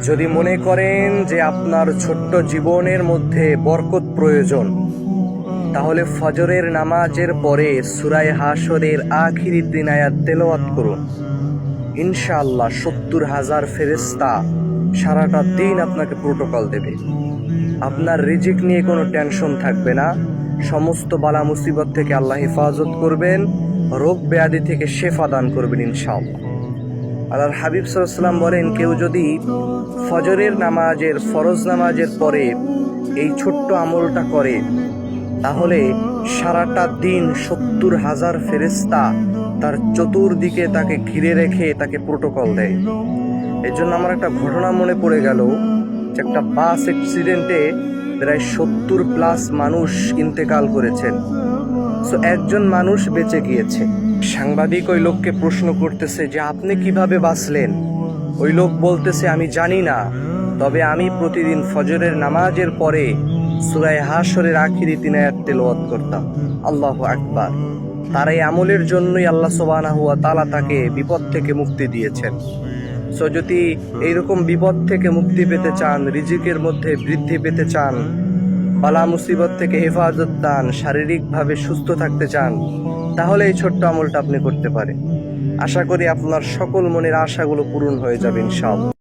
যদি মনে করেন যে আপনার ছোট্ট জীবনের মধ্যে বরকত প্রয়োজন, তাহলে ফজরের নামাজের পরে সূরা হাশরের আখিরি 3 আয়াত তেলাওয়াত করুন। ইনশাআল্লাহ 70,000 ফেরেশতা সারাটা দিন আপনাকে প্রোটোকল দেবে। আপনার রিজিক নিয়ে কোনো টেনশন থাকবে না। সমস্ত বালা মুসিবত থেকে আল্লাহ হেফাজত করবেন, রোগ ব্যাধি থেকে শেফা দান করবেন ইনশাআল্লাহ। আল্লাহর হাবিব সাল্লাল্লাহু আলাইহি ওয়াসাল্লাম বলেন, কেউ যদি ফজরের নামাজের ফরজ নামাজের পরে এই ছোট্ট আমলটা করে, তাহলে সারাটা দিন 70,000 ফেরেশতা তার চতুর্দিকে তাকে ঘিরে রেখে তাকে প্রোটোকল দেয়। এর জন্য আমার একটা ঘটনা মনে পড়ে গেল যে একটা বাস অ্যাক্সিডেন্টে প্রায় 70+ মানুষ ইন্তেকাল করেছেন। সো একজন মানুষ বেঁচে গিয়েছে। সাংবাদিক ওই লোককে প্রশ্ন করতেছে যে আপনি কিভাবে বাঁচলেন? ওই লোক বলতেছে, আমি জানি না, তবে আমি প্রতিদিন ফজরের নামাজের পরে সূরা হাশরের আখিরি 3 আয়াত তেলাওয়াত করতাম। আল্লাহু আকবার। তার এই আমলের জন্যই আল্লাহ সুবহানাহু ওয়া তাআলা তাকে বিপদ থেকে মুক্তি দিয়েছেন। সো যদি এইরকম বিপদ থেকে মুক্তি পেতে চান, রিজিকের মধ্যে বৃদ্ধি পেতে চান, বালা মুসিবত থেকে হেফাজত চান, শারীরিকভাবে সুস্থ থাকতে চান, তাহলে এই ছোট্ট আমলটা আপনি করতে পারেন। আশা করি আপনার সকল মনের আশাগুলো পূরণ হয়ে যাবে ইনশাআল্লাহ।